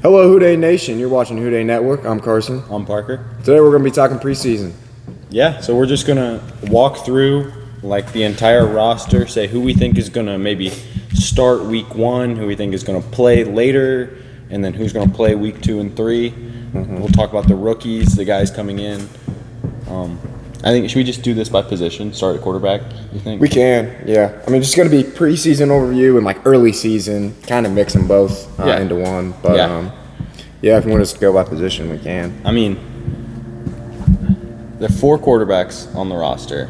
Hello, Houday Nation. You're watching Houday Network. I'm Carson. I'm Parker. Today we're going to be talking preseason. Yeah, so we're just going to walk through like the entire roster, say who we think is going to maybe start week 1, who we think is going to play later, and then who's going to play week 2 and 3. We'll talk about the rookies, the guys coming in. I think, should we just do this by position, start at quarterback, you think? We can, yeah. I mean, just going to be preseason overview and like early season, kind of mix them both into one. But if you want us to go by position, we can. I mean, there are 4 quarterbacks on the roster.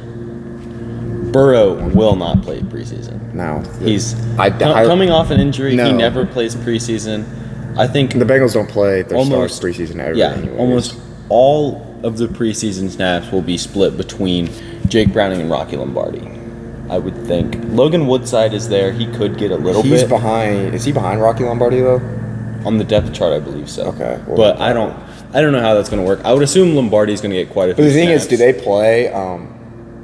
Burrow will not play preseason. No. He's coming off an injury. No. He never plays preseason. I think the Bengals don't play their starts preseason ever. Yeah, almost all of the preseason snaps will be split between Jake Browning and Rocky Lombardi, I would think. Logan Woodside is there. He could get a little bit. He's behind. Is he behind Rocky Lombardi, though? On the depth chart, I believe so. Okay. Well, but I don't know how that's going to work. I would assume Lombardi's going to get quite a few snaps. But the thing is, do they play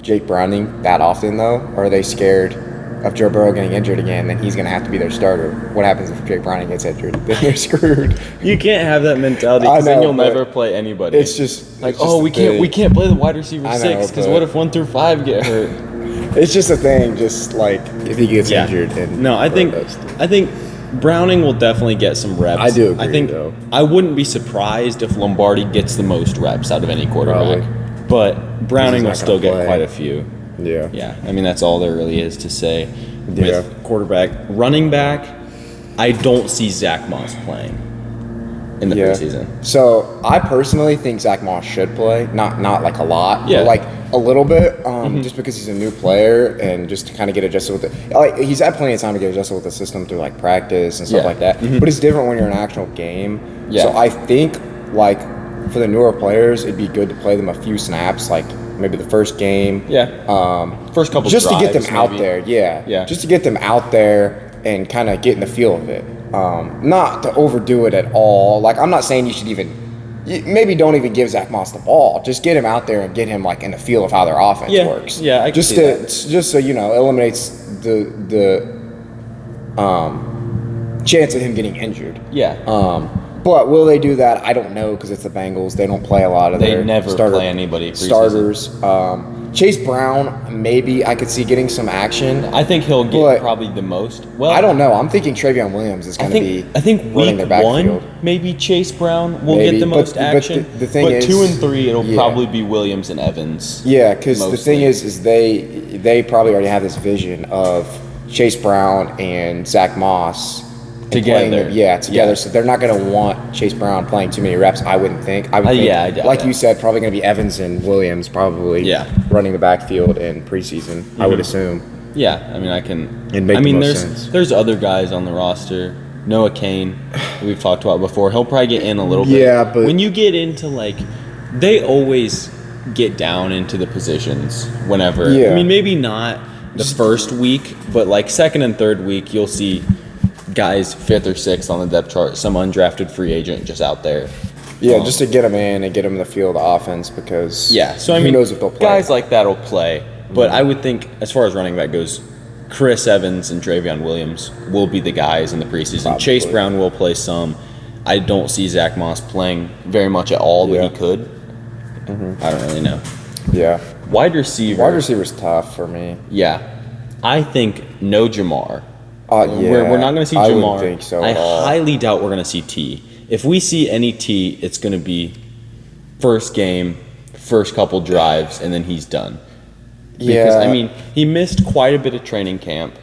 Jake Browning that often, though? Or are they scared of Joe Burrow getting injured again, then he's going to have to be their starter? What happens if Jake Browning gets injured? Then they're screwed. You can't have that mentality because then you'll never play anybody. It's just like, we can't play the wide receiver 6 because what if 1 through 5 get hurt? It's just a thing. Just like if he gets injured. I think Browning will definitely get some reps. I do agree, though. I wouldn't be surprised if Lombardi gets the most reps out of any quarterback. Probably. But Browning will still get quite a few. Yeah. Yeah. I mean, that's all there really is to say with quarterback. Running back, I don't see Zach Moss playing in the preseason. So I personally think Zach Moss should play. Not like a lot, but like a little bit, just because he's a new player and just to kind of get adjusted with it. Like he's had plenty of time to get adjusted with the system through like practice and stuff like that. But it's different when you're in an actual game. Yeah. So I think like for the newer players, it'd be good to play them a few snaps, like maybe the first game. First couple just drives, to get them out there. Yeah. Just to get them out there and kind of get in the feel of it. Not to overdo it at all. Like I'm not saying you should maybe don't even give Zach Moss the ball. Just get him out there and get him like in the feel of how their offense works. Yeah, I can see that. Just so you know, eliminates the chance of him getting injured. Yeah. But will they do that? I don't know because it's the Bengals. They don't play a lot of They never play anybody starters. Chase Brown, maybe I could see getting some action. I think he'll get probably the most. Well, I don't know. I'm thinking Travion Williams is going to be. I think week 1, maybe Chase Brown will get the most action. But the thing is, 2 and 3, it'll probably be Williams and Evans. Yeah, because the thing is they probably already have this vision of Chase Brown and Zach Moss together. Together. So they're not going to want Chase Brown playing too many reps, I wouldn't think. I would think, like you said, probably going to be Evans and Williams probably running the backfield in preseason, I would assume. Yeah, I mean, there's other guys on the roster. Noah Kane, we've talked about before. He'll probably get in a little bit. Yeah, but when you get into they always get down into the positions whenever. Yeah. I mean, maybe not the first week, but like second and third week, you'll see guys 5th or 6th on the depth chart, some undrafted free agent just out there. Yeah, just to get them in and get them in the field of offense because so who knows if they'll play. Guys like that will play, but I would think as far as running back goes, Chris Evans and Travion Williams will be the guys in the preseason. Probably. Chase Brown will play some. I don't see Zach Moss playing very much at all, but he could. I don't really know. Yeah. Wide receiver's tough for me. Yeah. I think no Jamar. We're not going to see I Jamar. I think so I highly doubt we're going to see T. If we see any T, it's going to be first game, first couple drives, and then he's done. Because, I mean, he missed quite a bit of training camp,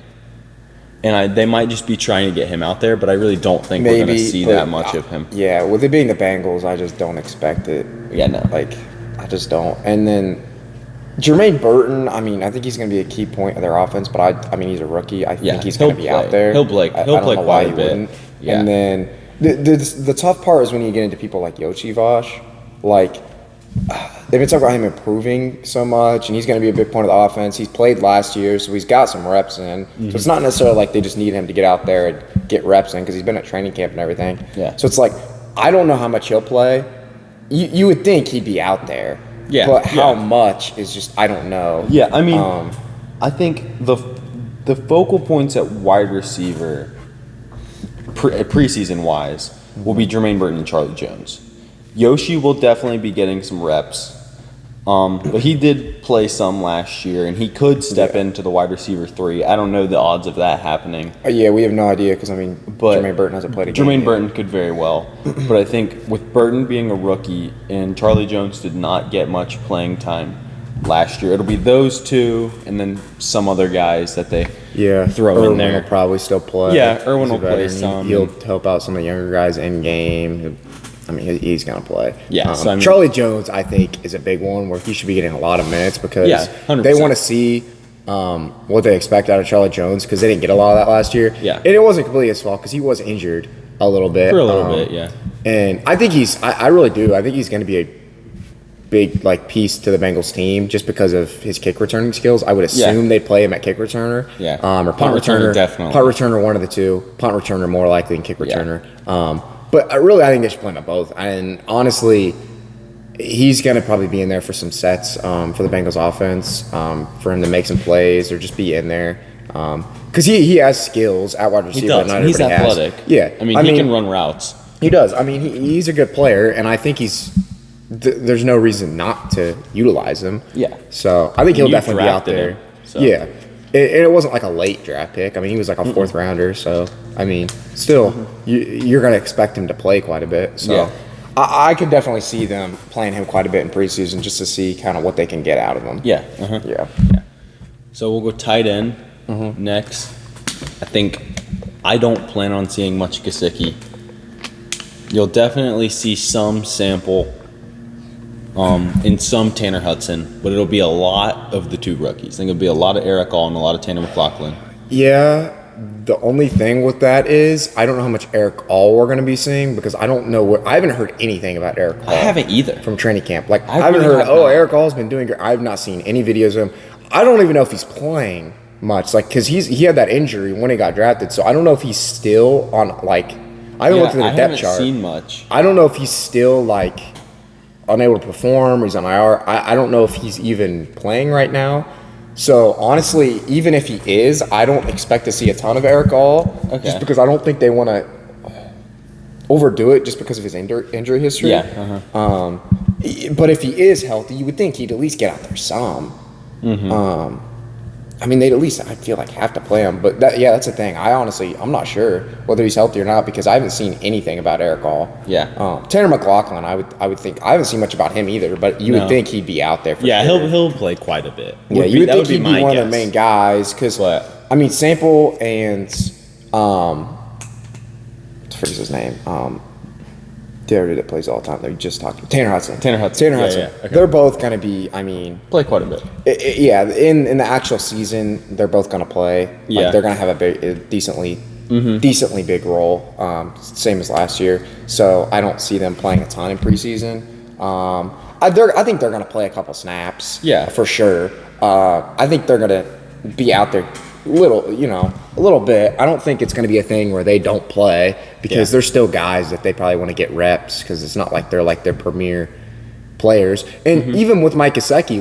and they might just be trying to get him out there, but I really don't think we're going to see that much of him. Yeah, with it being the Bengals, I just don't expect it. Yeah, no. I just don't. And then Jermaine Burton, I mean, I think he's going to be a key point of their offense, but I mean, he's a rookie. I think he's going to be out there. He'll play quite a bit. Yeah. And then the tough part is when you get into people like Yoshi Vosh. They've been talking about him improving so much, and he's going to be a big point of the offense. He's played last year, so he's got some reps in. So it's not necessarily like they just need him to get out there and get reps in because he's been at training camp and everything. Yeah. So it's like, I don't know how much he'll play. You would think he'd be out there. Yeah. But how much is just, I don't know. Yeah, I mean, I think the focal points at wide receiver preseason wise will be Jermaine Burton and Charlie Jones. Yoshi will definitely be getting some reps. But he did play some last year, and he could step into the wide receiver 3. I don't know the odds of that happening. Yeah, we have no idea because, Jermaine Burton hasn't played a game Jermaine yet. Burton could very well. But I think with Burton being a rookie and Charlie Jones did not get much playing time last year, it'll be those two and then some other guys that they throw Irwin in there. will probably still play. Yeah, Irwin He's a will play veteran. some. He'll help out some of the younger guys in game. He's going to play. Yeah, Charlie Jones, I think, is a big one where he should be getting a lot of minutes because 100%. they want to see what they expect out of Charlie Jones because they didn't get a lot of that last year. Yeah. And it wasn't completely his fault because he was injured a little bit. For a little bit, yeah. And I think I really do. I think he's going to be a big piece to the Bengals team just because of his kick returning skills. I would assume they'd play him at kick returner. Yeah. Or punt returner. Definitely. Punt returner, one of the two. Punt returner more likely than kick returner. But I think they should play him at both. And honestly, he's going to probably be in there for some sets for the Bengals offense, for him to make some plays or just be in there. Because he has skills at wide receiver. He does. Not He's everybody athletic. has. Yeah. He can run routes. He does. He's a good player, and I think there's no reason not to utilize him. Yeah. So I think he'll definitely be out drafted there. him, so. Yeah. It wasn't like a late draft pick. He was like a fourth rounder. So, still, you're going to expect him to play quite a bit. So, Yeah. I could definitely see them playing him quite a bit in preseason just to see kind of what they can get out of him. Yeah. Yeah. So we'll go tight end next. I don't plan on seeing much Gesicki. You'll definitely see some sample in some Tanner Hudson, but it'll be a lot of the two rookies. I think it'll be a lot of Eric All and a lot of Tanner McLaughlin. Yeah. The only thing with that is I don't know how much Eric All we're going to be seeing because I don't know I haven't heard anything about Eric All. I haven't either. From training camp. I haven't really heard, have not. Eric All's been doing great. I've not seen any videos of him. I don't even know if he's playing much, because he had that injury when he got drafted, so I don't know if he's still on, I haven't looked at the depth chart. I haven't seen much. I don't know if he's still, unable to perform, or he's on IR. I don't know if he's even playing right now. So, honestly, even if he is, I don't expect to see a ton of Eric All, just because I don't think they want to overdo it just because of his injury history. Yeah. But if he is healthy, you would think he'd at least get out there some. They'd at least, I feel have to play him. But that's the thing. I'm not sure whether he's healthy or not because I haven't seen anything about Eric All. Yeah. Tanner McLaughlin, I would think, I haven't seen much about him either, but you would think he'd be out there for sure. He'll play quite a bit. Yeah, you would think he'd be one of the main guys because, Sample and, what the frick's his name? The other that plays all the time. They just talked. Tanner Hudson. Yeah, okay. They're both going to be. Play quite a bit. In the actual season, they're both going to play. Yeah. They're going to have a decently big role. Same as last year. So I don't see them playing a ton in preseason. I think they're going to play a couple snaps. Yeah, for sure. I think they're going to be out there a little bit. I don't think it's going to be a thing where they don't play because they're still guys that they probably want to get reps because it's not like they're their premier players. And even with Mike Gesicki,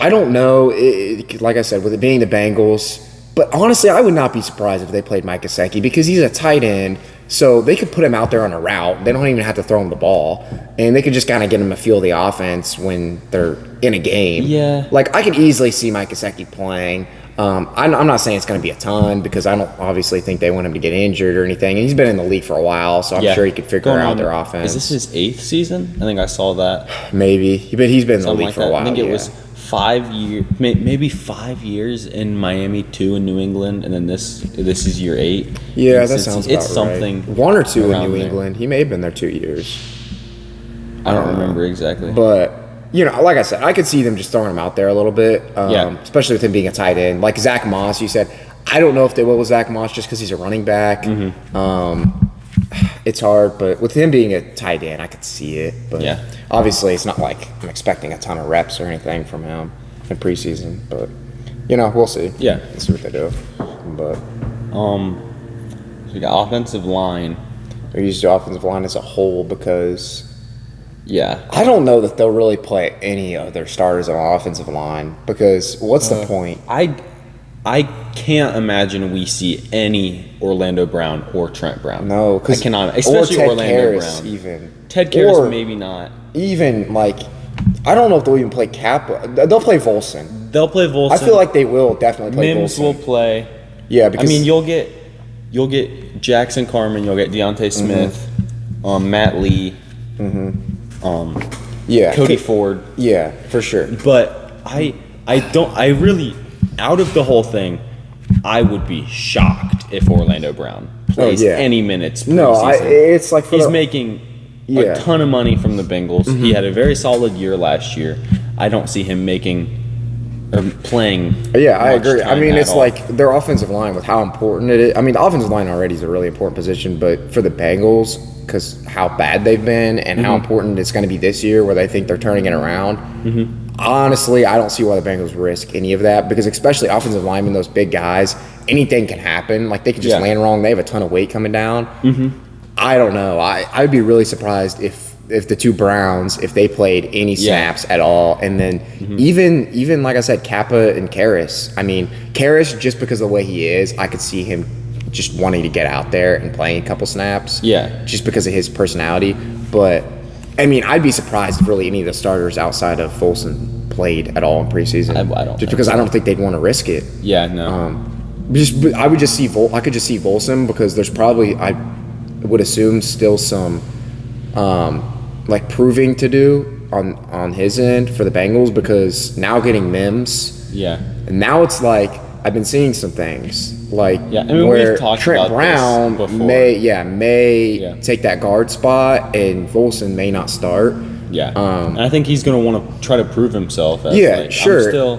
I don't know, like I said, with it being the Bengals, but honestly, I would not be surprised if they played Mike Gesicki because he's a tight end, so they could put him out there on a route. They don't even have to throw him the ball, and they could just kind of get him a feel of the offense when they're in a game. Yeah. I could easily see Mike Gesicki playing. I'm not saying it's going to be a ton because I don't obviously think they want him to get injured or anything. And he's been in the league for a while, so I'm sure he could figure out their offense. Is this his 8th season? I think I saw that. Maybe, but he's been in the league for a while. I think it was 5 years, maybe 5 years in Miami, 2 in New England, and then this is year 8. Yeah, that sounds about right. It's something. 1 or 2 in New England. He may have been there 2 years. I don't remember exactly. But like I said, I could see them just throwing him out there a little bit, especially with him being a tight end. Like Zach Moss, you said, I don't know if they will with Zach Moss just because he's a running back. It's hard, but with him being a tight end, I could see it. But obviously, it's not like I'm expecting a ton of reps or anything from him in preseason. But, we'll see. Yeah. We'll see what they do. But so you got offensive line. They're used to offensive line as a whole because Yeah. I don't know that they'll really play any of their starters on offensive line because what's the point? I can't imagine we see any Orlando Brown or Trent Brown. No, I cannot, especially Ted Orlando Karras Brown. Even Ted Karras, or maybe not. Even like, I don't know if they'll even play Kappa. They'll play Volson. They'll play Volson. I feel like they will definitely play Mims Volson. will play. Yeah, because I mean, you'll get Jackson Carman, you'll get Deontay Smith, Matt Lee, Cody Ford. Yeah, for sure. But I really, out of the whole thing, I would be shocked if Orlando Brown plays any minutes. No, it's like he's making a ton of money from the Bengals. He had a very solid year last year. I don't see him making or playing. Yeah, I agree. I mean, it's like their offensive line with how important it is. I mean, the offensive line already is a really important position, but for the Bengals, because how bad they've been and how important it's going to be this year, where they think they're turning it around. Honestly, I don't see why the Bengals risk any of that, because especially offensive linemen, those big guys, anything can happen. Like, they could just land wrong. They have a ton of weight coming down. I don't know. I'd be really surprised if the two Browns, if they played any snaps at all. And then even like I said, Kappa and Karras. I mean, Karras, just because of the way he is, I could see him just wanting to get out there and playing a couple snaps. Yeah. Just because of his personality. But, I mean, I'd be surprised if really any of the starters outside of Folsom played at all in preseason. I don't. Just because I don't think they'd want to risk it. Yeah, no. I could just see Volson, because there's probably, I would assume, still some like proving to do on his end for the Bengals, because now getting Mims. Yeah. And now it's like I've been seeing some things like where Trent Brown may take that guard spot and Volson may not start. Yeah. And I think he's going to want to try to prove himself. As sure.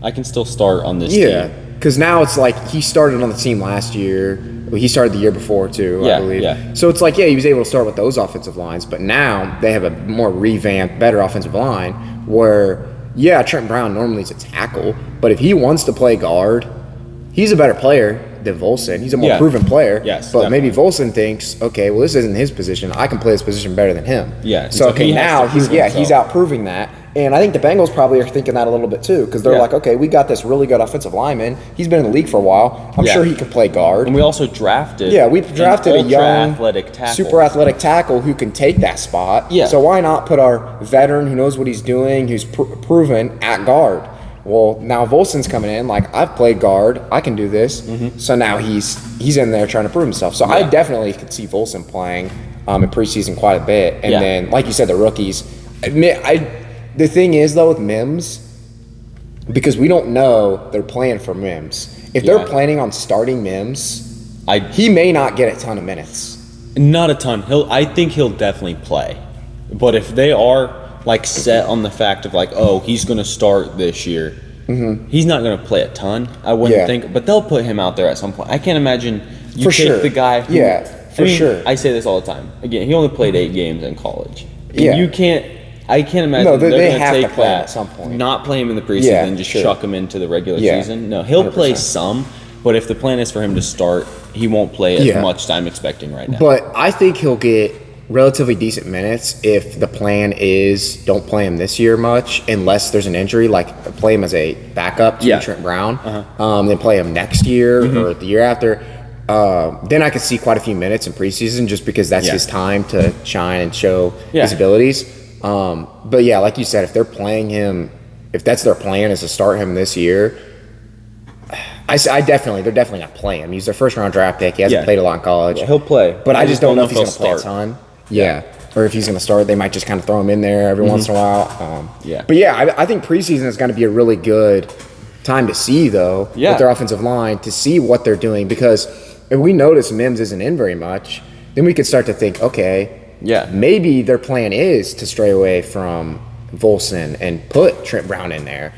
I can still start on this team. Yeah. Because now it's like he started on the team last year. Well, he started the year before too, I believe. Yeah. So it's like, he was able to start with those offensive lines, but now they have a more revamped, better offensive line where, Trent Brown normally is a tackle, but if he wants to play guard, he's a better player than Volson. He's a more proven player. Yes. But maybe Volson thinks, okay, well, this isn't his position. I can play this position better than him. Yeah. So now he's out proving that. And I think the Bengals probably are thinking that a little bit too, because they're like, okay, we got this really good offensive lineman. He's been in the league for a while. I'm sure he can play guard. And we also drafted. Yeah, we drafted a young, super athletic tackle who can take that spot. Yeah. So why not put our veteran who knows what he's doing, who's proven at guard? Well, now Volson's coming in. Like, I've played guard. I can do this. So now he's in there trying to prove himself. So I definitely could see Volson playing in preseason quite a bit. And then, like you said, the rookies. The thing is, though, with Mims, because we don't know they're playing for Mims. If they're planning on starting Mims, he may not get a ton of minutes. Not a ton. I think he'll definitely play. But if they are like set on the fact of like, oh, he's going to start this year, he's not going to play a ton. I wouldn't think, but they'll put him out there at some point. I can't imagine you take the guy. Who, I say this all the time. Again, he only played 8 games in college. And I can't imagine they're going to take that at some point. Not play him in the preseason and just chuck him into the regular season. No, he'll 100%. Play some, but if the plan is for him to start, he won't play as much as I'm expecting right now. But I think he'll get relatively decent minutes if the plan is don't play him this year much unless there's an injury, like play him as a backup to Trent Brown, then play him next year or the year after. Then I could see quite a few minutes in preseason just because that's his time to shine and show his abilities. But like you said, if they're playing him, if that's their plan is to start him this year, they're definitely not playing him. He's their first round draft pick. He hasn't played a lot in college. Yeah, he'll play. But I just don't know if he's going to play a ton. Or if he's going to start, they might just kind of throw him in there every once in a while. But I think preseason is going to be a really good time to see, though, with their offensive line, to see what they're doing. Because if we notice Mims isn't in very much, then we could start to think, okay, maybe their plan is to stray away from Volson and put Trent Brown in there.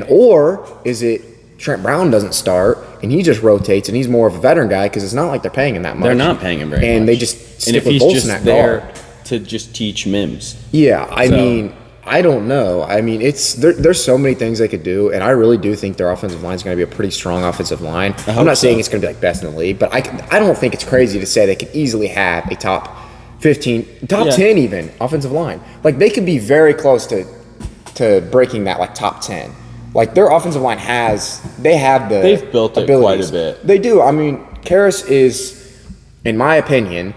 Or is it Trent Brown doesn't start and he just rotates and he's more of a veteran guy because it's not like they're paying him that much. They're not paying him very much. And they just stick with Volson at guard. To just teach Mims. I mean, I don't know. I mean, there's so many things they could do, and I really do think their offensive line is going to be a pretty strong offensive line. I'm not saying it's going to be like best in the league, but I don't think it's crazy to say they could easily have a top 15, top 10 even offensive line. Like, they could be very close to breaking that, like, top 10. Like their offensive line they've built it abilities. quite a bit. They do. I mean, Karras is, in my opinion,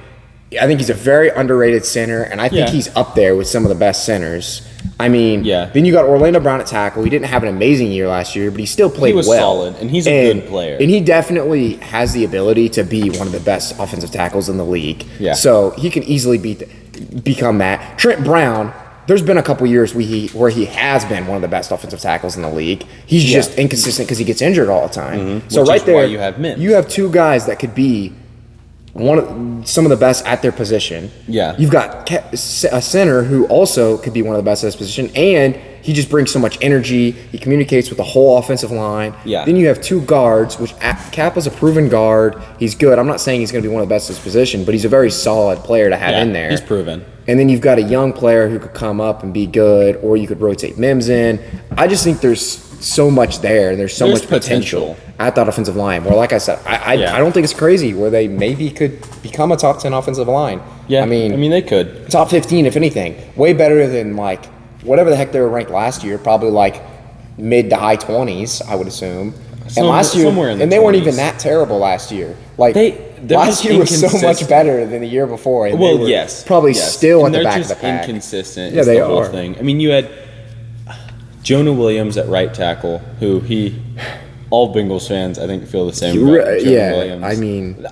I think he's a very underrated center, and I think he's up there with some of the best centers. I mean, then you got Orlando Brown at tackle. He didn't have an amazing year last year, but he still played well. He was solid, and he's a good player. And he definitely has the ability to be one of the best offensive tackles in the league. Yeah. So he can easily become that. Trent Brown, there's been a couple years where he has been one of the best offensive tackles in the league. He's just inconsistent because he gets injured all the time. Mm-hmm. So Which right is there, why you have Mims. You have two guys that could be some of the best at their position. Yeah. You've got a center who also could be one of the best at his position, and he just brings so much energy. He communicates with the whole offensive line. Yeah. Then you have two guards, which Kappa's a proven guard. He's good. I'm not saying he's going to be one of the best at his position, but he's a very solid player to have in there. He's proven. And then you've got a young player who could come up and be good, or you could rotate Mims in. I just think there's so much there, and there's so much potential at that offensive line. Where, like I said, I don't think it's crazy where they maybe could become a top 10 offensive line. Yeah, I mean they could. Top 15, if anything. Way better than, like, whatever the heck they were ranked last year. Probably, like, mid to high 20s, I would assume. And last year, somewhere in the and they 20s. Weren't even that terrible last year. Like, last year was so much better than the year before. And well, they were yes. Probably still and at the back of the pack. pack. They're just inconsistent. Yeah, is they the whole are. thing. I mean, you had Jonah Williams at right tackle, who all Bengals fans, I think, feel the same about Jonah Williams. I mean,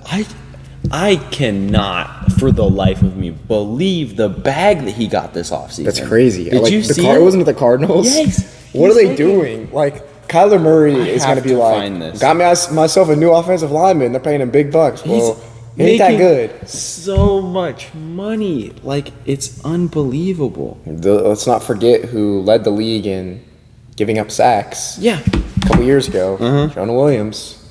I cannot, for the life of me, believe the bag that he got this offseason. That's crazy. Did you see it? Wasn't it the Cardinals? Yes. What are they doing? Like, Kyler Murray is going to be like, got myself a new offensive lineman. They're paying him big bucks. Well, he ain't that good. So much money. Like, it's unbelievable. Let's not forget who led the league in giving up sacks. Yeah. A couple years ago. Jonah Williams.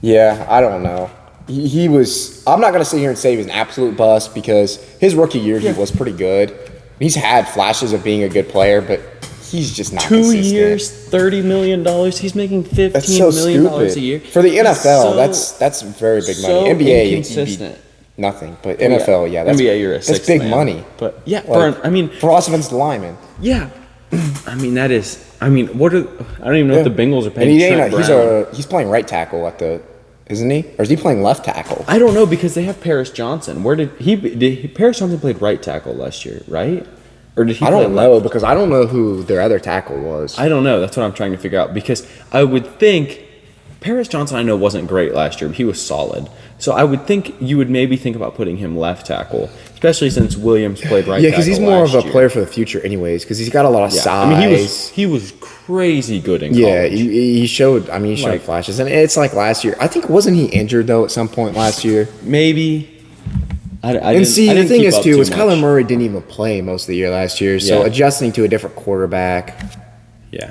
Yeah, I don't know. He was. I'm not going to sit here and say he was an absolute bust because his rookie year he was pretty good. He's had flashes of being a good player, but he's just not 2 consistent. years, $30 million. He's making $15 That's so million stupid. a year. For the NFL, that's very big money. NBA, inconsistent. Nothing. But NFL, that's NBA, you're a that's big money. But yeah, like, for offensive linemen. Yeah. I mean, that is. I mean, I don't even know what the Bengals are paying. And he's playing right tackle isn't he? Or is he playing left tackle? I don't know because they have Paris Johnson. Where did Paris Johnson played right tackle last year, right? Or did he? I don't know because I don't know who their other tackle was. I don't know. That's what I'm trying to figure out because I would think Paris Johnson I know wasn't great last year, but he was solid. So I would think you would maybe think about putting him left tackle, especially since Williams played right tackle. Yeah, because he's more of a player for the future anyways because he's got a lot of size. I mean, he was crazy good in college. Yeah, he showed flashes. And it's like last year. I think, wasn't he injured though at some point last year? Maybe. The thing is too is Kyler Murray didn't even play most of the year last year, so adjusting to a different quarterback,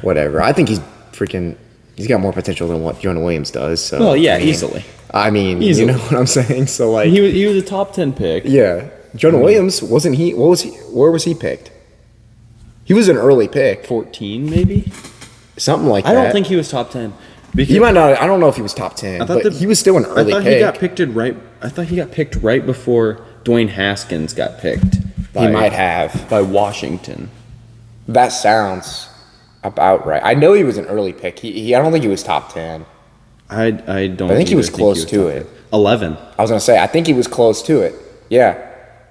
whatever. I think he's got more potential than what Jonah Williams does. So well, yeah, easily. I mean, you know what I'm saying. So like, he was a top 10 pick. Yeah, Jonah Williams wasn't he? What was he? Where was he picked? He was an early pick, 14 maybe, something like that. I don't think he was top 10. He might not. I don't know if he was top 10, but he was still an early pick. I thought he got picked right before Dwayne Haskins got picked. He might have by Washington. That sounds about right. I know he was an early pick. I don't think he was top 10. I don't. I think he was close to it. 11. I was gonna say I think he was close to it. Yeah.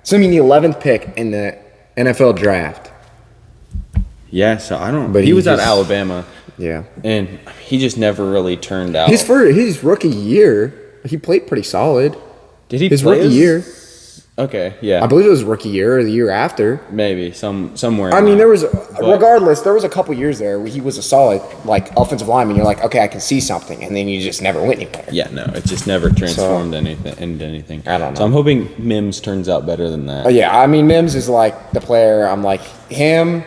So I mean the 11th pick in the NFL draft. Yeah. So I don't. But he was at Alabama. Yeah. And he just never really turned out. His rookie year, he played pretty solid. Did he? His rookie year. Okay, yeah. I believe it was rookie year or the year after. Maybe somewhere. I mean, there was a couple years there where he was a solid like offensive lineman. You're like, okay, I can see something, and then you just never went anywhere. Yeah, no, it just never transformed into anything. I don't know. So I'm hoping Mims turns out better than that. Yeah, I mean, Mims is like the player. I'm like him,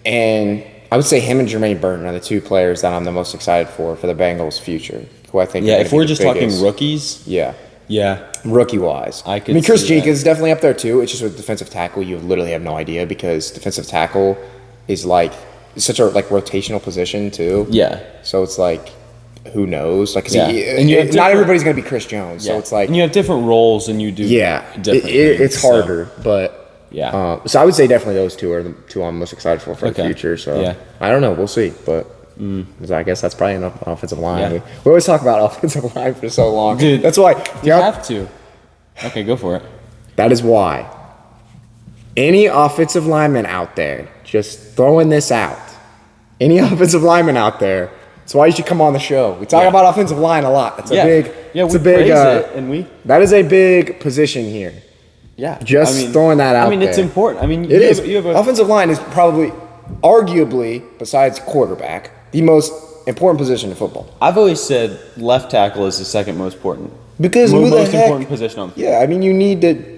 and I would say him and Jermaine Burton are the two players that I'm the most excited for the Bengals' future. Who I think. Yeah, if we're just talking rookies. Yeah. Yeah. Rookie-wise. I mean, Chris Jenkins is definitely up there, too. It's just with defensive tackle, you literally have no idea because defensive tackle is like such a like rotational position, too. Yeah. So it's like, who knows? Like, not everybody's going to be Chris Jones. Yeah. So it's like. And you have different roles and you do different things. It's harder, but. Yeah. So I would say definitely those two are the two I'm most excited for the future. So I don't know. We'll see. But So I guess that's probably enough offensive line. Yeah. We always talk about offensive line for so long. Dude, that's why you have to. Okay, go for it. That is why any offensive lineman out there, just throwing this out, any offensive lineman out there, that's why you should come on the show. We talk about offensive line a lot. That's a big. Yeah, we praise it, and we. That is a big position here. Yeah, just throwing that out. I mean, it's important. I mean, it is. Offensive line is probably, arguably, besides quarterback, the most important position in football. I've always said left tackle is the second most important. Because who the most heck, important position on the field. Yeah, I mean, you need to.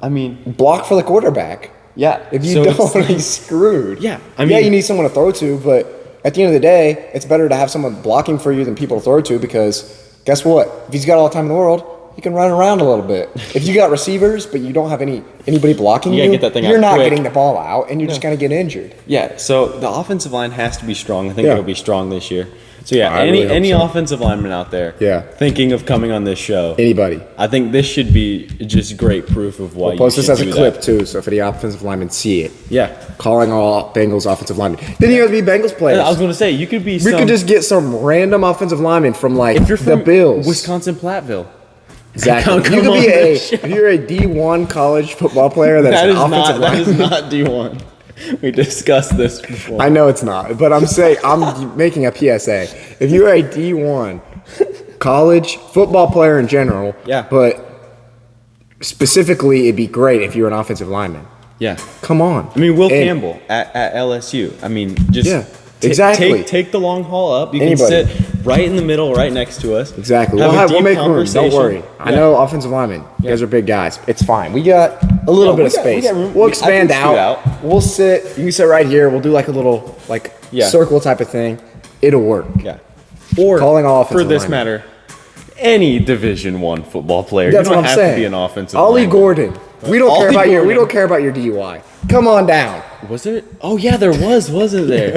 Block for the quarterback. Yeah. If you don't, he's screwed. Yeah. You need someone to throw to, but at the end of the day, it's better to have someone blocking for you than people to throw to, because guess what? If he's got all the time in the world, he can run around a little bit. If you got receivers, but you don't have anybody blocking you, get that thing you're out not quick. getting the ball out, and you're just going to get injured. Yeah, so the offensive line has to be strong. I think it'll be strong this year. So yeah, I really any hope so. offensive lineman out there thinking of coming on this show. Anybody. I think this should be just great proof of why We'll post you this should as a do clip that. too, so if any offensive linemen see it. Yeah. Calling all Bengals offensive linemen. Then you have to be Bengals players. I was going to say, you could be We could just get some random offensive lineman from if you're from the Bills. Wisconsin Platteville. Exactly. Come You could on be this if you're a D1 college football player that's an offensive That lineman. is not D1. We discussed this before. I know it's not, but I'm saying I'm making a PSA. If you're a D1 college football player in general, but specifically it'd be great if you're an offensive lineman. Yeah. Come on. I mean, Will Campbell at LSU. I mean, just exactly. Take the long haul up. You Anybody. can sit right in the middle, right next to us. Exactly. We'll make room. Don't worry. I know offensive linemen. You guys are big guys. It's fine. We got a little bit of space. We'll expand out. We'll sit. You can sit right here. We'll do like a little circle type of thing. It'll work. Yeah. Or calling all offensive for this linemen. matter, any Division I football player. That's you don't what I'm have saying. to be an offensive Ollie lineman. Gordon. We don't care about we don't care about your DUI. Come on down. Was there? Oh yeah, there was, wasn't there?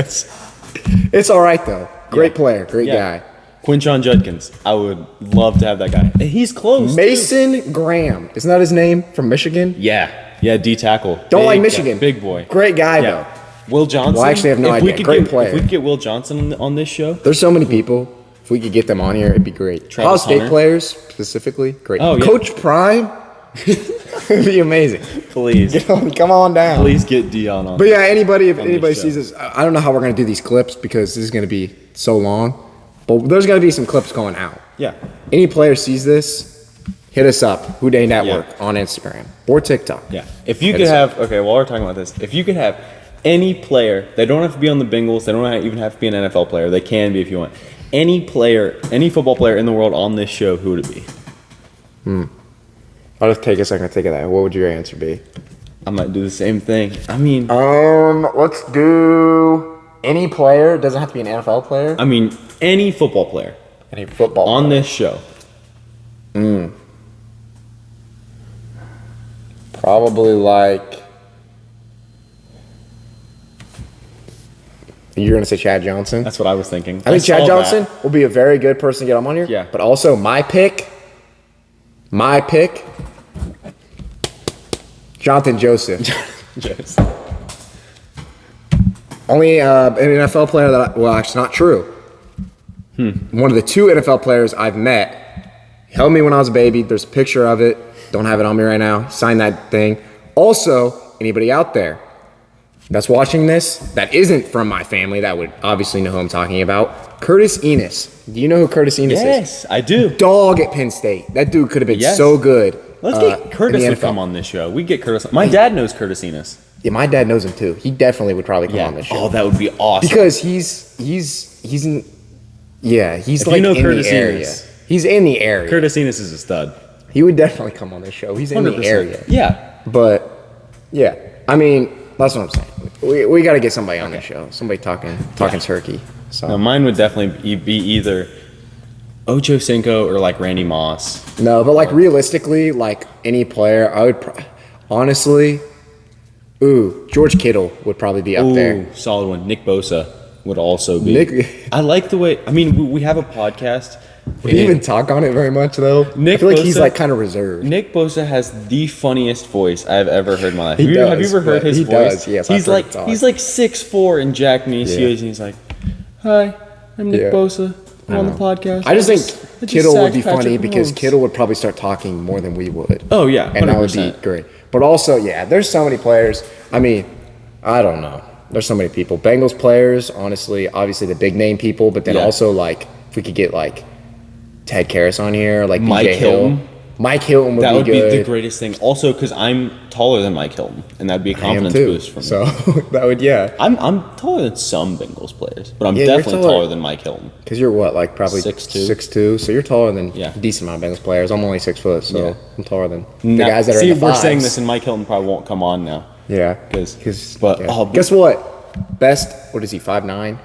It's all right though. Great player, great guy. Quinshon Judkins. I would love to have that guy. And he's close. Mason Graham. Isn't that his name from Michigan? Yeah, D tackle. Don't Big like Michigan. Guy, big boy. Great guy though. Will Johnson. Well, I actually have no idea. Great player. If we could get Will Johnson on this show. There's so many people. If we could get them on here, it'd be great. Ohio Travis State Hunter. players specifically, great. Oh, yeah. Coach Prime. It'd be amazing. Please. Come on down. Please get Dion on. But yeah, if anybody show. sees this, I don't know how we're gonna do these clips because this is gonna be so long. But there's gonna be some clips going out. Yeah. Any player sees this, hit us up, Houday Network on Instagram or TikTok. Yeah. If you could have, while we're talking about this, if you could have any player, they don't have to be on the Bengals, they don't even have to be an NFL player, they can be if you want. Any player, any football player in the world on this show, who would it be? I'll just take a second to think of that. What would your answer be? I might do the same thing. I mean, let's do any player. It doesn't have to be an NFL player. any football player Any football on player. this show. Probably like. You're gonna say Chad Johnson? That's what I was thinking. I think Chad saw Johnson that. will be a very good person to get him on here. Yeah. But also my pick, Jonathan Joseph. Yes. Only an NFL player that actually not true. One of the two NFL players I've met held me when I was a baby. There's a picture of it. Don't have it on me right now. Sign that thing. Also, anybody out there that's watching this that isn't from my family that would obviously know who I'm talking about. Curtis Enos. Do you know who Curtis Enos is? Yes, I do. Dog at Penn State. That dude could have been so good. Let's get Curtis in the to NFL. come on this show. We get Curtis. My dad knows Curtis Enos. Yeah, my dad knows him too. He definitely would probably come on this show. Oh, that would be awesome. Because he's in, he's If like you know in Curtis the area. Enos. He's in the area. Curtis Enos is a stud. He would definitely come on this show. He's in 100%. the area. Yeah. But yeah, that's what I'm saying. We got to get somebody on the show. Somebody talking turkey. So No, mine would definitely be either Ocho Cinco or like Randy Moss. no, but like realistically, like any player, I would honestly. George Kittle would probably be up there. Solid one. Nick Bosa would also be. Nick, I like the way. we have a podcast. we didn't even talk on it very much though. Nick I feel like he's Bosa- like kind of reserved. Nick Bosa has the funniest voice I've ever heard in my life. He have you does, ever heard but his he voice? does, yes, I've He's heard like him talk. he's like 6'4" in Jack Nicio's, and he's like, Hi, I'm Nick Yeah. Bosa. I'm on the podcast. I just think Kittle would be sacked funny Patrick because Mahomes. Kittle would probably start talking more than we would. Oh, yeah, And that would be 100%. great. But also, yeah, there's so many players. I mean, I don't know. There's so many people. Bengals players, honestly, obviously the big name people, but then Yeah. also like if we could get like Ted Karras on here, like Mike BJ Hill. Hilton. Mike Hilton would That be would good. be the greatest thing. Also, because I'm taller than Mike Hilton, and that'd be a I am confidence too. boost for me. So that would, yeah. I'm taller than some Bengals players, but I'm Yeah, you're definitely taller. taller than Mike Hilton. Because you're what, like probably 6'2". 6'2", so you're taller than Yeah. a decent amount of Bengals players. I'm only 6 foot, so Yeah. I'm taller than the Now, guys that are see, in the we're fives. saying this, and Mike Hilton probably won't come on now. Yeah, 'Cause- but- yeah. oh, but- guess what? Best, what is he? 5'9"?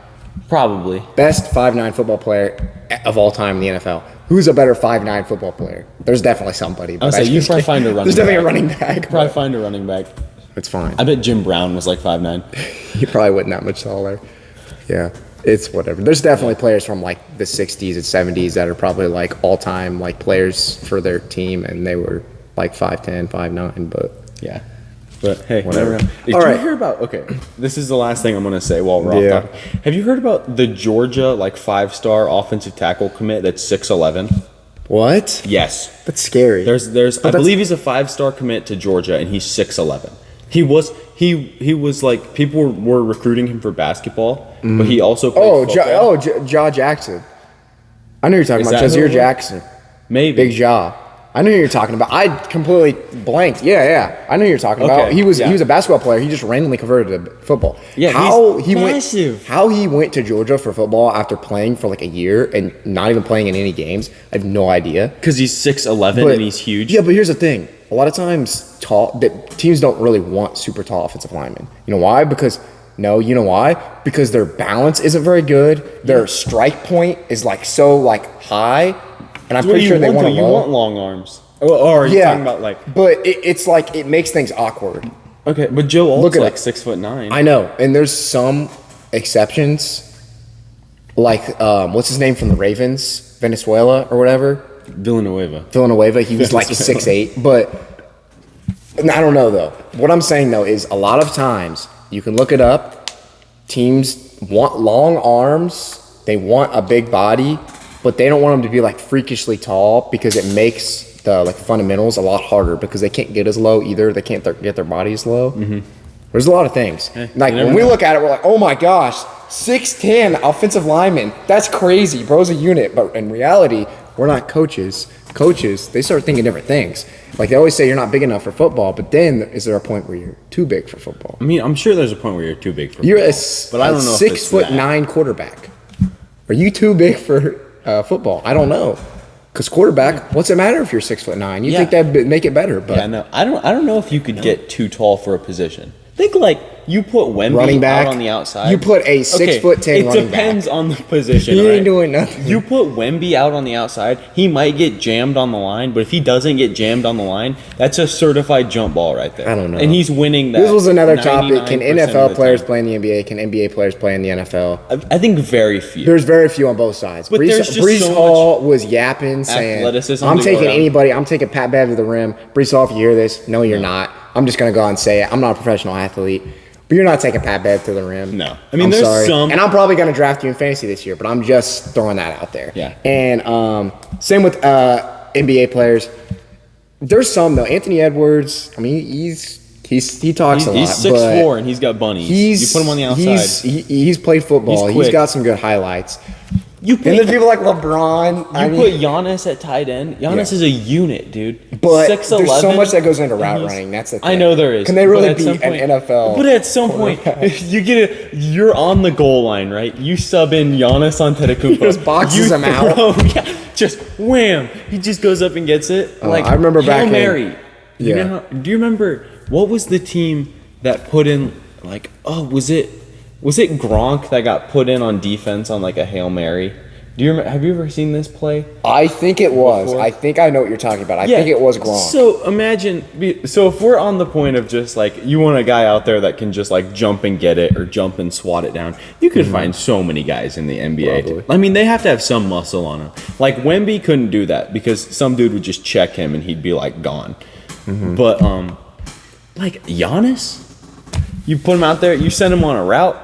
Probably. Best 5'9" football player of all time in the NFL. Who's a better 5'9" football player? There's definitely somebody. I would say you probably find a running There's definitely back. a running back. Probably find a running back. It's fine. I bet Jim Brown was like 5'9". You probably wasn't that much taller. Yeah, it's whatever. There's definitely players from like the 60s and 70s that are probably like all-time like players for their team, and they were like 5'10", 5'9", but Yeah. But hey, Whatever. never know. Did All you right. hear about? Okay, this is the last thing I'm gonna say while we're Yeah. off topic. Have you heard about the Georgia like 5-star offensive tackle commit that's 6'11"? what? Yes. That's scary. There's I that's- believe he's a 5-star commit to Georgia, and he's 6'11". He was like people were recruiting him for basketball, but he also played football. Jaw Jackson. I knew you were talking Is about that who Jazier it was? Jackson. Maybe Big Jaw. I knew who you were talking about. I completely blanked. Yeah. I knew you were talking about. Okay, He was yeah. a basketball player. He just randomly converted to football. Yeah, how he's he massive. How he went to Georgia for football after playing for like a year and not even playing in any games, I have no idea. because he's 6'11" and he's huge. Yeah, but here's the thing. A lot of times, teams don't really want super tall offensive linemen. You know why? You know why? Because their balance isn't very good. Their strike point is like so like high, and I'm What do pretty you sure they want, want though? to You want long arms. Or are you talking about like? But it's like it makes things awkward. Okay, but Joe Look Alt's at like it. 6'9". I know, and there's some exceptions, like what's his name from the Ravens, Venezuela or whatever. Villanueva. He was like Venezuela. 6'8", but I don't know though. What I'm saying though is a lot of times you can look it up. Teams want long arms, they want a big body, but they don't want them to be like freakishly tall because it makes the like fundamentals a lot harder because they can't get as low either. They can't get their bodies low. Mm-hmm. There's a lot of things. Like you never when we know. look at it, we're like, oh my gosh, 6'10" offensive lineman. That's crazy. Bro's a unit. But in reality, we're not coaches. Coaches, they start thinking different things. Like they always say you're not big enough for football, but then is there a point where you're too big for football? I mean, I'm sure there's a point where you're too big for You're football, but I don't know if it's 6'9" quarterback. Are you too big for football? I don't know. Because quarterback, what's it matter if you're 6'9"? You Yeah. think that'd make it better, but Yeah, no, I don't know if you could get too tall for a position. Think like you put Wemby Running back? out on the outside. You put a 6'10" running back. It depends on the position. He right? ain't doing nothing. You put Wemby out on the outside, he might get jammed on the line, but if he doesn't get jammed on the line, that's a certified jump ball right there. I don't know. And he's winning that. This was another topic. Can 99% of NFL the players time. play in the NBA? Can NBA players play in the NFL? I think very few. There's very few on both sides. But there's just Brees so Hall was yapping, saying, athleticism I'm to go taking around. anybody. I'm taking Pat Bev to the rim. Brees Hall, if you hear this, no, you're not. I'm just going to go out and say it. I'm not a professional athlete. But you're not taking Pat Bev to the rim. No. I mean, I'm there's sorry. some- And I'm probably going to draft you in fantasy this year, but I'm just throwing that out there. Yeah. And same with NBA players. There's some, though. Anthony Edwards, I mean, he talks a lot. He's 6'4" and he's got bunnies. You put him on the outside. He's played football. He's He's quick. got some good highlights. You And then put, people like LeBron. you put Giannis at tight end. Giannis Yeah. is a unit, dude. but 6'11", there's so much that goes into and route he's- running. That's the thing. I know there is. Can they but really at some beat an point- NFL? But at some point, you get it. You're on the goal line, right? You sub in Giannis Antetokounmpo. He just boxes You him out. throw- yeah, just wham! He just goes up and gets it. Like I remember Hail back in- Mary. You Yeah. know do you remember what was the team that put in like? Oh, was it Gronk that got put in on defense on like a Hail Mary? Do you remember? Have you ever seen this play? I think it was. Before? I think I know what you're talking about. I think it was Gronk. So imagine, so if we're on the point of just like you want a guy out there that can just like jump and get it or jump and swat it down, you could find so many guys in the NBA. Probably. I mean, they have to have some muscle on them. Like Wemby couldn't do that because some dude would just check him and he'd be like gone. But like Giannis, you put him out there, you send him on a route.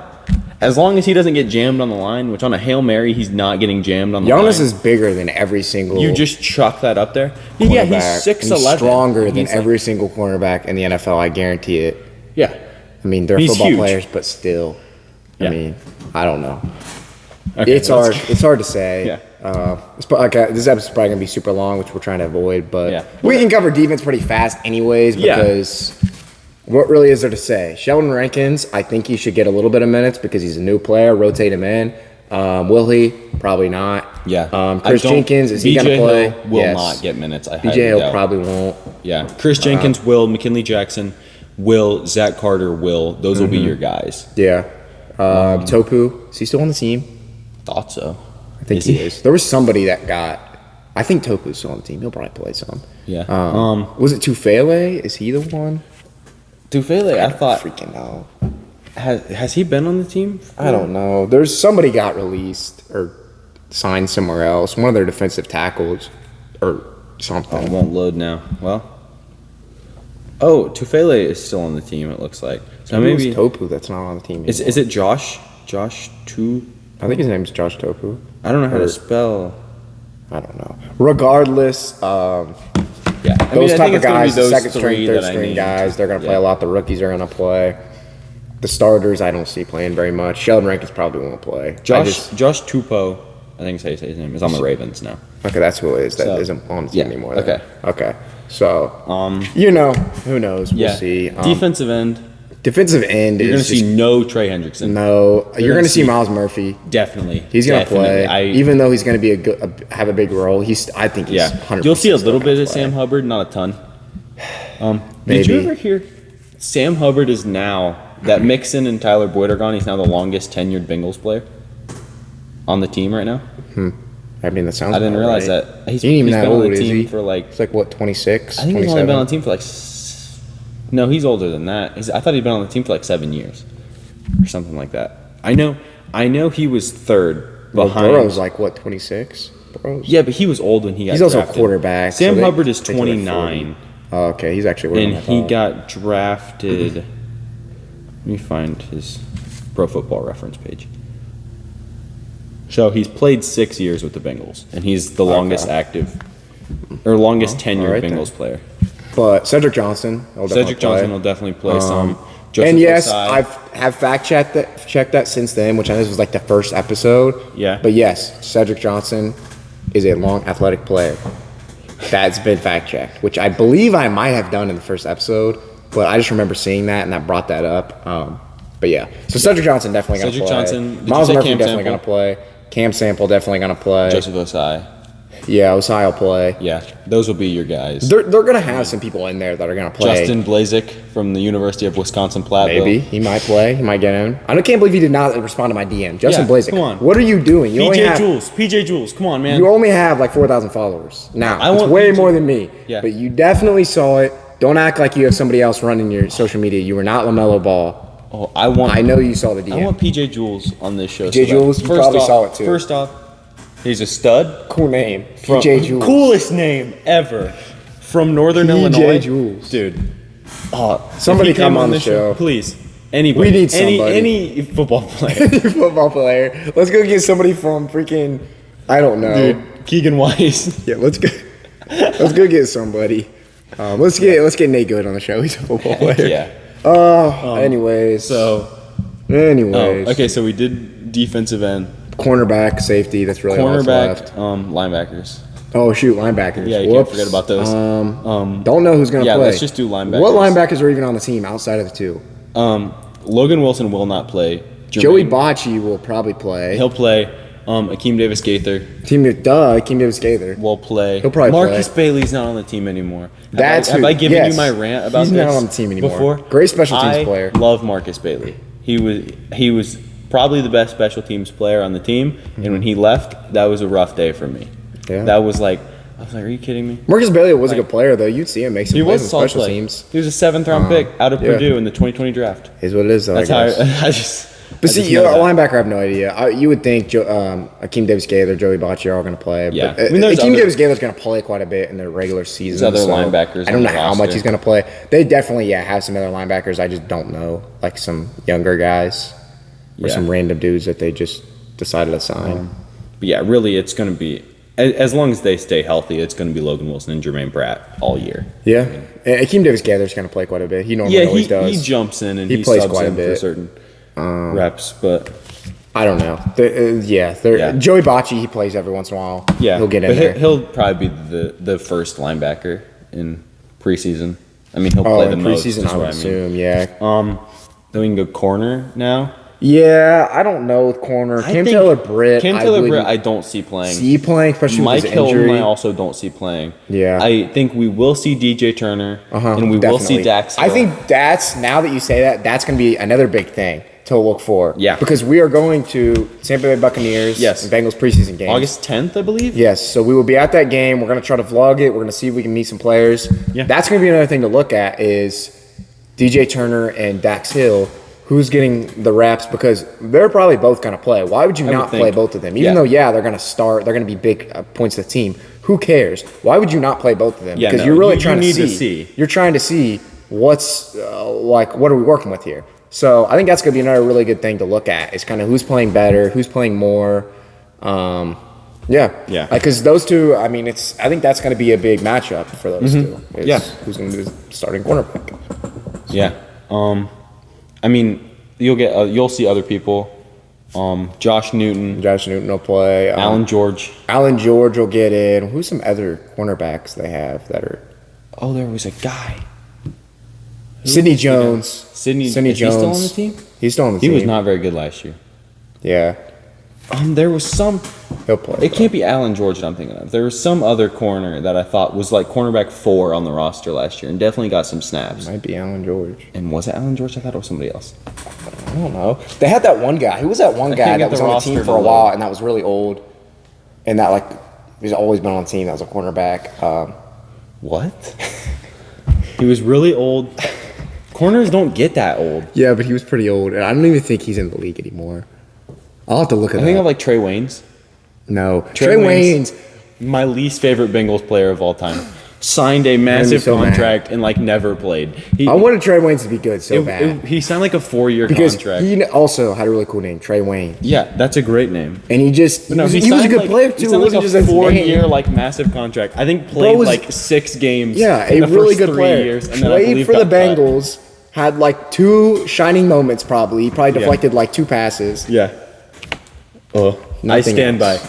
as long as he doesn't get jammed on the line, which on a Hail Mary, he's not getting jammed on the line. Giannis is bigger than every single. You just chuck that up there. Yeah, he's 6'11". Stronger than every single cornerback in the NFL. I guarantee it. Yeah. I mean, they're football players, but still. I mean, I don't know. Okay, it's hard. It's hard to say. Yeah. This episode's probably gonna be super long, which we're trying to avoid. But we can cover defense pretty fast, anyways, because what really is there to say? Sheldon Rankins, I think he should get a little bit of minutes because he's a new player. Rotate him in. Will he? Probably not. Yeah. Chris Jenkins, is he gonna play? Hill will not get minutes. BJ Hill probably won't. Yeah. Chris Jenkins will. McKinley Jackson will. Zach Carter will. Those will be your guys. Yeah. Topu, is he still on the team? Thought so. I think he is. There was somebody that got. I think Topu's still on the team. He'll probably play some. Yeah. Was it Tufele? Is he the one? Tufele, I thought. Freaking know. Has he been on the team? I don't know. There's somebody got released or signed somewhere else. One of their defensive tackles or something. Oh, it won't load now. Well. Oh, Tufele is still on the team. It looks like. So maybe it's Topu that's not on the team. Is it Josh? Josh Tu? I think his name is Josh Topu. I don't know how to spell. I don't know. Regardless, those type of guys, the second string, third string guys, they're going to play a lot. The rookies are going to play. The starters, I don't see playing very much. Sheldon Rankins probably won't play. Josh Tupou, I think is how you say his name, is on the Ravens now. Okay, that's who it is. That isn't on the team anymore. Okay. Okay. So, who knows? We'll see. Defensive end. Defensive end. You're going to see no Trey Hendrickson. No, you're going to see Miles Murphy. Definitely, he's going to play. Even though he's going to be have a big role, I think he's 100%. You'll see a little bit of Sam Hubbard, not a ton. Did you ever hear Sam Hubbard is now that Mixon and Tyler Boyd are gone? He's now the longest tenured Bengals player on the team right now. I mean, that sounds. I didn't realize that. He's been on the team for like. It's like what, 26? I think he's only been on the team for like. No, he's older than that. I thought he'd been on the team for like 7 years, or something like that. I know he was third behind. Burrow's like what, 26? Yeah, but he was old when he got. He's also a quarterback. Sam Hubbard is 29. Oh, okay, he's actually. And he got drafted. Let me find his Pro Football Reference page. So he's played 6 years with the Bengals, and he's the longest active, or longest tenured Bengals player. But Cedric Johnson will definitely play some. And yes, I have checked that since then, which I know this was like the first episode. Yeah. But yes, Cedric Johnson is a long athletic player. That's been fact checked, which I believe I might have done in the first episode, but I just remember seeing that and that brought that up. But yeah, so Cedric Johnson definitely going to play. Cedric Johnson, Miles Murphy definitely going to play. Cam Sample definitely going to play. Joseph Osai. Yeah, Osai will play. Yeah, those will be your guys. They're going to have some people in there that are going to play. Justin Blazek from the University of Wisconsin-Platteville. Maybe. He might play. He might get in. I can't believe he did not respond to my DM. Justin Blazek. Come on. What are you doing? PJ Jules. Come on, man. You only have like 4,000 followers. Now, it's way more than me. Yeah. But you definitely saw it. Don't act like you have somebody else running your social media. You were not LaMelo Ball. Oh, I know you saw the DM. I want PJ Jules on this show. PJ Jules, you probably saw it too. First off, he's a stud. Cool name. PJ Jules. Coolest name ever. From Northern Illinois. PJ Jules. Dude. Somebody come on the show. Please. Anybody. We need somebody. Any football player. Any football player. Let's go get somebody from freaking, I don't know. Dude, Keegan Weiss. Yeah, let's go get somebody. Let's get Nate Good on the show. He's a football player. Yeah. Anyways. Okay, so we did defensive end. Cornerback, safety, that's really all that's left. Linebackers. Oh, shoot, linebackers. Yeah, you can't forget about those. Don't know who's going to play. Yeah, let's just do linebackers. What linebackers are even on the team outside of the two? Logan Wilson will not play. Joey Bocci will probably play. He'll play. Akeem Davis-Gaither. Akeem Davis-Gaither. Will play. He'll probably Marcus play. Bailey's not on the team anymore. Have I given you my rant about this? He's not on the team anymore. Before? Great special teams player. I love Marcus Bailey. He was probably the best special teams player on the team, and when he left, that was a rough day for me. Yeah. That was like, I was like, are you kidding me? Marcus Bailey was a good player, though. You'd see him make some plays in special teams. He was a 7th-round pick out of Purdue in the 2020 draft. Is what it is, though. That's how But see, a linebacker, I have no idea. You would think Akeem Davis-Gaither, Joey Bocci are all going to play. Yeah. But Akeem Davis-Gaither is going to play quite a bit in the regular season. There's other linebackers. I don't know how much he's going to play. They definitely, have some other linebackers. I just don't know, like some younger guys. or some random dudes that they just decided to sign. But yeah, really, it's going to be, as long as they stay healthy, it's going to be Logan Wilson and Jermaine Pratt all year. Yeah. And Akeem Davis-Gathers going to play quite a bit. He normally always does. He jumps in and he plays subs quite a in bit for certain reps, but I don't know. Joey Bocci, he plays every once in a while. yeah, he'll get in there. He'll probably be the first linebacker in preseason. I mean, he'll play the most. Preseason, I would assume. Yeah. Then we can go corner now. Yeah, I don't know with corner. Cam Taylor-Britt, I don't see playing. Especially Mike with his injury. Hilton, I also don't see playing. Yeah. I think we will see DJ Turner, and we will see Dax Hill. I think that's, now that you say that, that's going to be another big thing to look for. Yeah. Because we are going to Tampa Bay Buccaneers and Bengals preseason game. August 10th, I believe? Yes, so we will be at that game. We're going to try to vlog it. We're going to see if we can meet some players. Yeah. That's going to be another thing to look at is DJ Turner and Dax Hill. Who's getting the reps, because they're probably both going to play. Why would you not play both of them? Even though, they're going to start, they're going to be big points to the team. Who cares? Why would you not play both of them? Because you're really trying to see. You're trying to see what's, what are we working with here? So I think that's going to be another really good thing to look at is kind of who's playing better, who's playing more. Because those two, I mean, I think that's going to be a big matchup for those two. Who's going to be the starting cornerback? Yeah. I mean, you'll see other people. Josh Newton will play. Alan George will get in. Who's some other cornerbacks they have that are? Oh, there was a guy. Sidney Jones. Sidney Jones. He still on the team? He's still on the team. He was not very good last year. Yeah. There was some. He'll play. It can't be Alan George that I'm thinking of. There was some other corner that I thought was like cornerback 4 on the roster last year and definitely got some snaps. Might be Alan George. And was it Alan George? I thought it was somebody else. I don't know. They had that one guy. Who was that one guy that was on the team for a while and that was really old? And that he's always been on the team. That was a cornerback. What? He was really old. Corners don't get that old. Yeah, but he was pretty old. And I don't even think he's in the league anymore. I'll have to look at that. I think of Trey Waynes. No. Trey Waynes. My least favorite Bengals player of all time. Signed a massive contract and never played. I wanted Trey Waynes to be good bad. He signed a 4-year contract. He also had a really cool name, Trey Wayne. Yeah, that's a great name. And he was a good player too. He signed a 4-year massive contract. I think played 6 games. Yeah, a really good player. Years, and played for the Bengals. Had 2 shining moments probably. He probably deflected 2 passes. Yeah. I stand by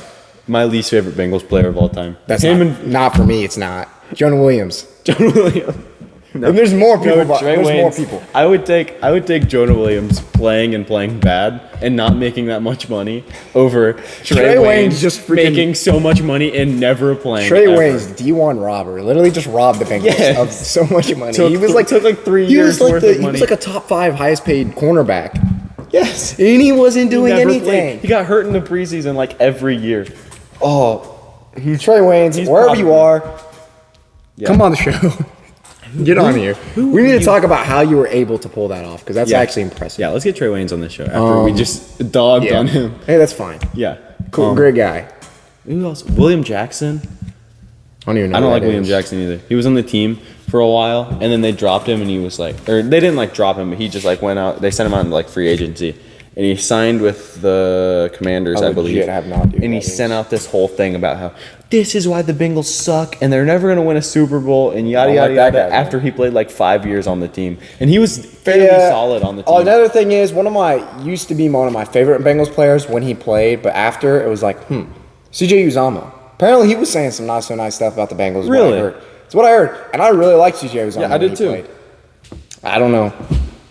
my least favorite Bengals player of all time. That's not for me. It's not Jonah Williams. No. And there's more people. More people. I would take Jonah Williams playing bad and not making that much money over Trey Waynes just making so much money and never playing. Trey Wayne's D1 robber. Literally just robbed the Bengals of so much money. He was took 3 years worth of money. He was a top 5 highest paid cornerback. Yes. And he wasn't doing anything. Played. He got hurt in the preseason every year. He's Trey Waynes. Wherever you are, come on the show. Get on here. We need to talk about how you were able to pull that off because that's actually impressive. Yeah, let's get Trey Waynes on this show after we just dogged on him. Hey, that's fine. Yeah. Cool. Great guy. Who else? William Jackson. I don't even know. I don't like William Jackson either. He was on the team for a while, and then they dropped him, and he was or they didn't drop him, but he just went out. They sent him out in free agency, and he signed with the Commanders, I believe. I have no idea. And he sent out this whole thing about how this is why the Bengals suck, and they're never going to win a Super Bowl, and yada yada yada. After he played 5 years on the team, and he was fairly solid on the team. Another thing is used to be one of my favorite Bengals players when he played, but after it was CJ Uzomah. Apparently, he was saying some not so nice stuff about the Bengals. Really? It's what I heard. And I really liked CJ Uzomah. Yeah, I did too. Played. I don't know.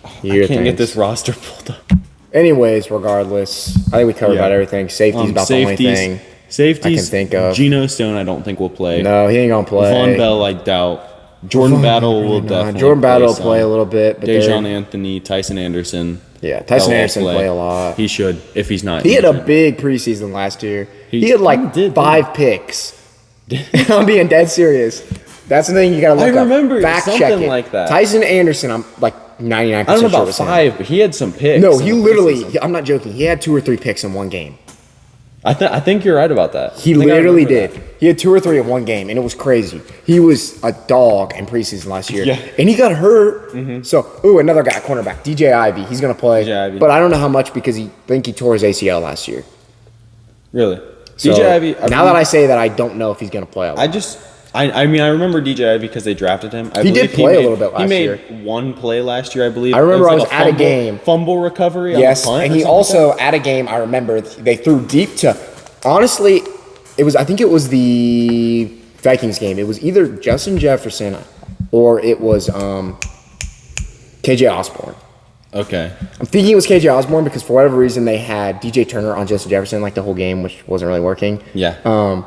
I can't get this roster pulled up. Anyways, regardless, I think we covered about everything. Safety's about the only thing I can think of. Geno Stone, I don't think will play. No, he ain't going to play. Von Bell, I doubt. Jordan Battle will definitely Jordan Battle will play a little bit. But Dejon Anthony, Tyson Anderson. Yeah, Tyson Anderson play a lot. He should, if he's not. He had a big preseason last year. He had 5 picks. I'm being dead serious. That's the thing you got to look up. I remember something check like that. Tyson Anderson, I'm 99% I don't know about 5, but he had some picks. No, he literally, I'm not joking. He had 2 or 3 picks in one game. I think you're right about that. He literally did. He had 2 or 3 in one game, and it was crazy. He was a dog in preseason last year. Yeah. And he got hurt. Mm-hmm. So, another guy, cornerback, DJ Ivey. He's going to play. DJ Ivey. But I don't know how much because I think he tore his ACL last year. Really? So, DJ Ivey. Now that I say that, I don't know if he's going to play a lot. I mean, I remember DJ because they drafted him. He did play a little bit last year. He made one play last year, I believe. I remember I was at a game. Fumble recovery on the punt. And he also, at a game, I remember, they threw deep to, honestly, I think it was the Vikings game. It was either Justin Jefferson or it was KJ Osborne. Okay. I'm thinking it was KJ Osborne because for whatever reason they had DJ Turner on Justin Jefferson like the whole game, which wasn't really working. Yeah.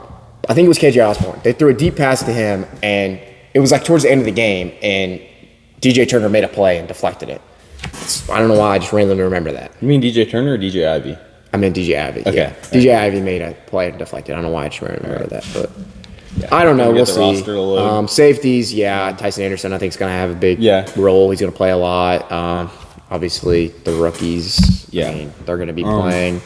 I think it was KJ Osborne. They threw a deep pass to him, and it was like towards the end of the game, and DJ Turner made a play and deflected it. I don't know why, I just randomly remember that. You mean DJ Turner or DJ Ivey? I meant DJ Ivey. Okay. Yeah. DJ Ivey made a play and deflected. I don't know why I just remember that, but I don't know. We'll see. Safeties, Tyson Anderson I think is going to have a big role. He's going to play a lot. Obviously, the rookies, I mean, they're going to be playing.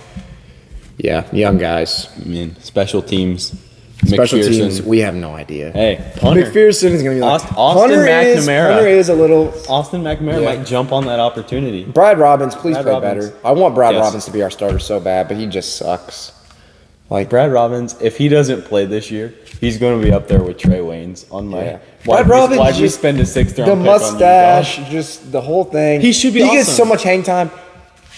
Yeah, young guys. I mean, special teams. Special teams, we have no idea. Hey, punter. McPherson is going to be like... Austin McNamara. Hunter is a little... Austin McNamara might jump on that opportunity. Brad Robbins, please play better. I want Brad Robbins to be our starter so bad, but he just sucks. Like Brad Robbins, if he doesn't play this year, he's going to be up there with Trey Waynes on my... Yeah. Brad Robbins, why'd you spend a 6th round the pick mustache, just the whole thing. He should be awesome. He gets so much hang time.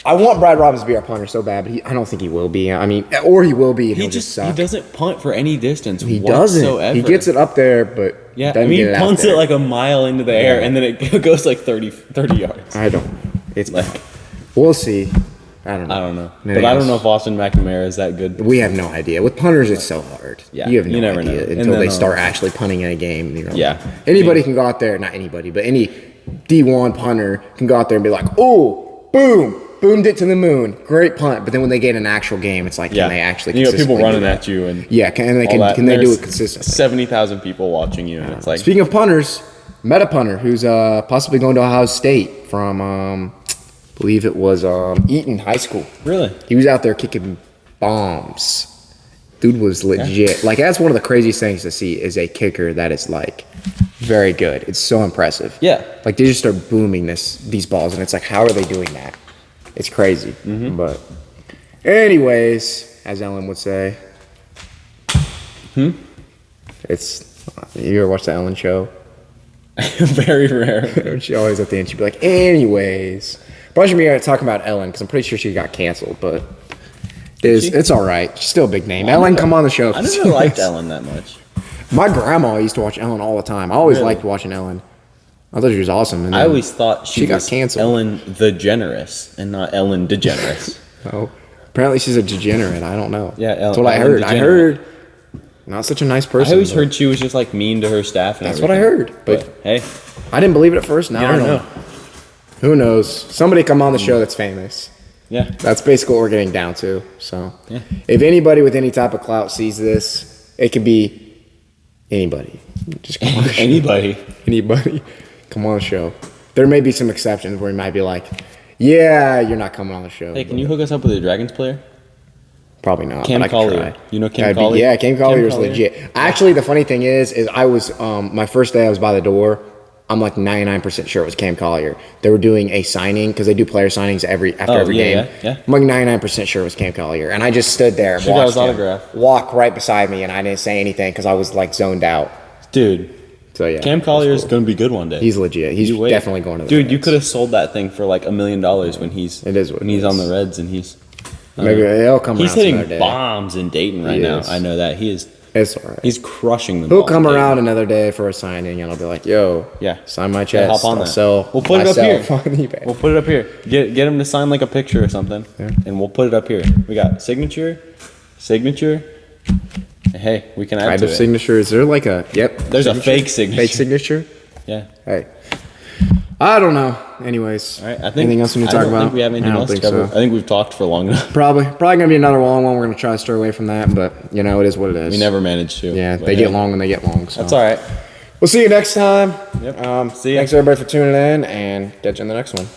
I want Brad Robbins to be our punter so bad, but I don't think he will be. I mean, or he will be, and he'll just suck. He doesn't punt for any distance. He doesn't. He gets it up there, but he punts it like a mile into the air, and then it goes like 30 yards. I don't. It's like we'll see. I don't know. But I don't know if Austin McNamara is that good. We have no idea. With punters, it's so hard. Yeah, you have no never idea know. until they start actually punting in a game. You know? Yeah. Anybody can go out there. Not anybody, but any D1 punter can go out there and be like, "Oh, boom." Boomed it to the moon. Great punt. But then when they get in an actual game, it's like, can they actually people running at you and can they do it consistently? 70,000 people watching you, and it's like. Speaking of punters, met a punter who's possibly going to Ohio State from I believe it was Eaton High School. Really? He was out there kicking bombs. Dude was legit. Like that's one of the craziest things to see is a kicker that is like very good. It's so impressive. Yeah. Like they just start booming these balls, and it's like, how are they doing that? It's crazy. Mm-hmm. But anyways, as Ellen would say. It's you ever watch the Ellen show? Very rare. She always at the end she'd be like, anyways. But I should be talking about Ellen because I'm pretty sure she got canceled, but it's all right. She's still a big name. Ellen, come on the show. I never liked Ellen that much. My grandma used to watch Ellen all the time. I always liked watching Ellen. I thought she was awesome. And I always thought she got was canceled. Ellen the Generous and not Ellen DeGeneres. Oh, apparently she's a degenerate. I don't know. Yeah, that's what I heard. I heard not such a nice person. I always heard she was just like mean to her staff. And that's what I heard. But hey, I didn't believe it at first. Now I don't know. Who knows? Somebody come on the show that's famous. Yeah, that's basically what we're getting down to. So, if anybody with any type of clout sees this, it could be anybody. Just come on the show. Anybody. Come on the show. There may be some exceptions where he might be like, yeah, you're not coming on the show. Hey, can you hook us up with a Dragons player? Probably not. Cam Collier. You know Cam Collier? Yeah, Cam Collier is legit. Actually, the funny thing is I was, my first day I was by the door, I'm like 99% sure it was Cam Collier. They were doing a signing, because they do player signings after every game. Yeah. I'm like 99% sure it was Cam Collier. And I just stood there and watched him walk right beside me, and I didn't say anything because I was like zoned out. Dude. So yeah, Cam Collier is going to be good one day. He's legit. He's definitely going to the Dude, Reds. you could have sold that thing for like $1 million when he's on the Reds and he's maybe he'll come around. He's hitting bombs in Dayton right now. I know that he is. It's all right. He's crushing them. He'll come around another day for a signing, and I'll be like, "Yo, sign my chest. Hop on I'll that. sell. We'll put it up here. On eBay. We'll put it up here. Get him to sign like a picture or something, and we'll put it up here. We got signature. Hey, we can add to it. Signature. Is there like a There's a fake signature. Fake signature? Yeah. Hey. I don't know. Anyways. All right. Anything else we need to talk about? I don't think we have anything else to cover. I think we've talked for long enough. Probably gonna be another long one. We're gonna try to stay away from that, but it is what it is. We never managed to. Yeah, they get long when they get long. So. That's all right. We'll see you next time. Yep. See ya. Thanks everybody for tuning in, and catch you in the next one.